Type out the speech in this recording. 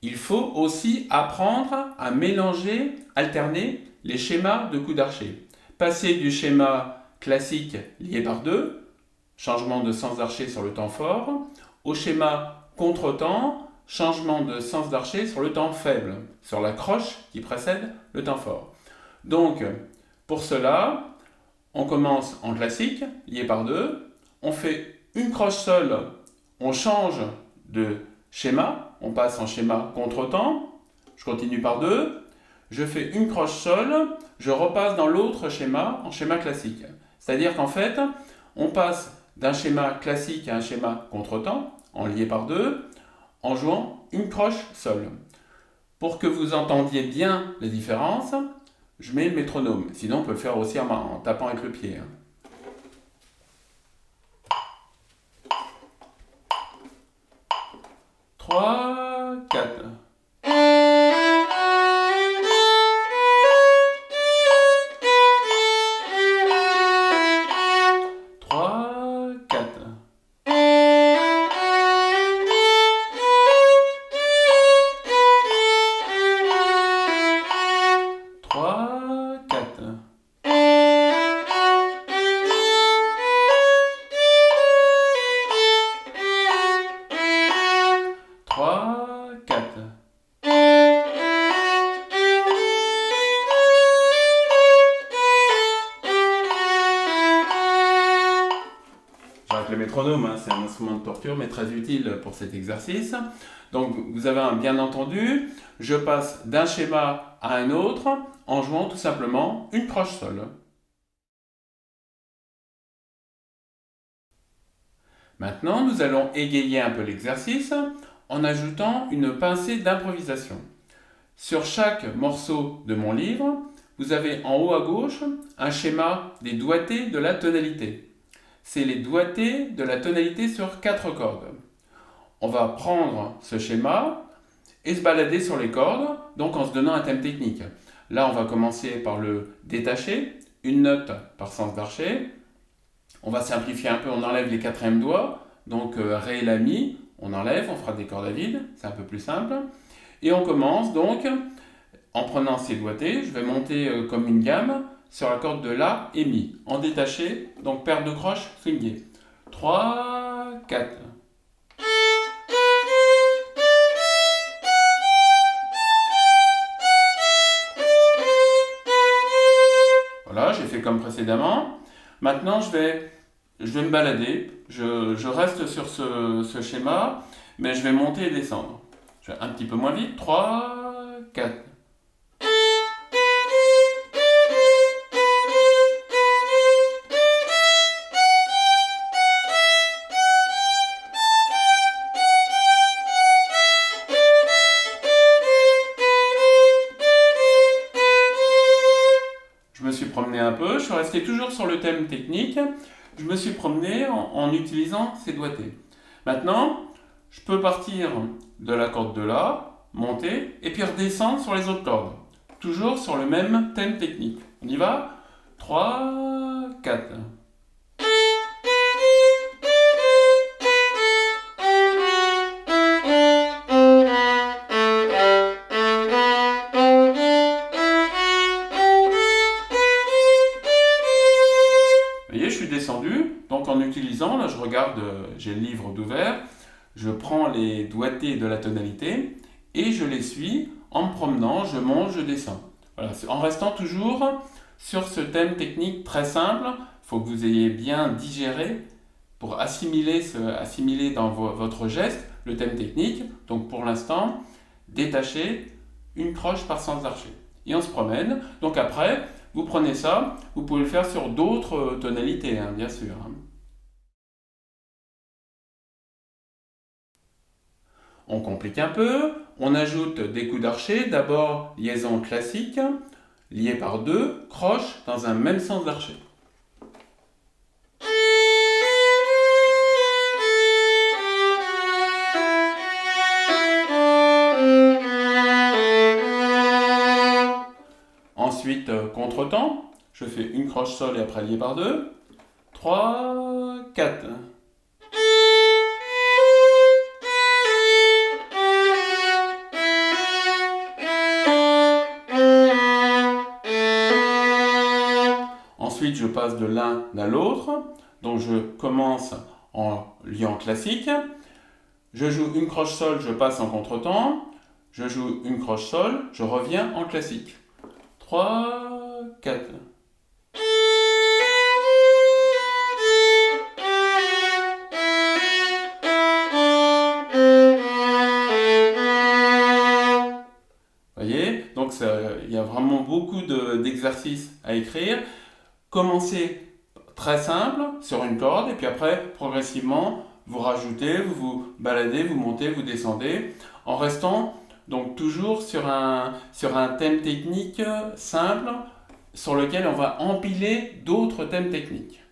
il faut aussi apprendre à mélanger, alterner les schémas de coups d'archer. Passer du schéma classique lié par deux, changement de sens d'archer sur le temps fort, au schéma contre-temps, changement de sens d'archer sur le temps faible, sur la croche qui précède le temps fort. Donc, pour cela, on commence en classique, lié par deux, on fait une croche seule, on change de schéma, on passe en schéma contre-temps, je continue par deux, je fais une croche seule, je repasse dans l'autre schéma, en schéma classique. C'est-à-dire qu'en fait, on passe d'un schéma classique à un schéma contre-temps, en lié par deux, en jouant une croche seule. Pour que vous entendiez bien les différences, je mets le métronome. Sinon, on peut le faire aussi en tapant avec le pied. 3, 4. J'arrête le métronome, c'est un instrument de torture, mais très utile pour cet exercice. Donc, vous avez bien entendu, je passe d'un schéma à un autre en jouant tout simplement une croche seule. Maintenant, nous allons égayer un peu l'exercice en ajoutant une pincée d'improvisation. Sur chaque morceau de mon livre, vous avez en haut à gauche un schéma des doigtés de la tonalité. C'est les doigtés de la tonalité sur 4 cordes. On va prendre ce schéma et se balader sur les cordes, donc en se donnant un thème technique. Là, on va commencer par le détacher, une note par sens d'archer. On va simplifier un peu, on enlève les quatrièmes doigts, donc Ré, La, Mi, on enlève, on fera des cordes à vide, c'est un peu plus simple. Et on commence donc en prenant ces doigtés, je vais monter comme une gamme sur la corde de La et Mi, en détaché, donc paire de croches swingées. 3, 4. Voilà, j'ai fait comme précédemment. Maintenant, je vais me balader. Je reste sur ce schéma, mais je vais monter et descendre. Je vais un petit peu moins vite. 3, 4. Je me suis promené un peu, je suis resté toujours sur le thème technique, je me suis promené en utilisant ces doigtés. Maintenant, je peux partir de la corde de La, monter, et puis redescendre sur les autres cordes. Toujours sur le même thème technique. On y va? 3, 4. Vous voyez, je suis descendu, donc en utilisant, là je regarde, j'ai le livre d'ouvert, je prends les doigtés de la tonalité et je les suis en me promenant, je monte, je descends. Voilà, en restant toujours sur ce thème technique très simple, il faut que vous ayez bien digéré pour assimiler dans votre geste le thème technique. Donc pour l'instant, détacher une croche par sens d'archer. Et on se promène, donc après, vous prenez ça, vous pouvez le faire sur d'autres tonalités, bien sûr. On complique un peu, on ajoute des coups d'archer, d'abord liaison classique, liée par deux croches dans un même sens d'archer. Ensuite, contre-temps, je fais une croche seule et après liée par deux. 3, 4. passe de l'un à l'autre. Donc je commence en liant classique. Je joue une croche-sol, je passe en contretemps. Je joue une croche-sol, je reviens en classique. 3, 4. Voyez, donc il y a vraiment beaucoup d'exercices à écrire. Commencez très simple sur une corde et puis après progressivement vous rajoutez, vous vous baladez, vous montez, vous descendez en restant donc toujours sur un thème technique simple sur lequel on va empiler d'autres thèmes techniques.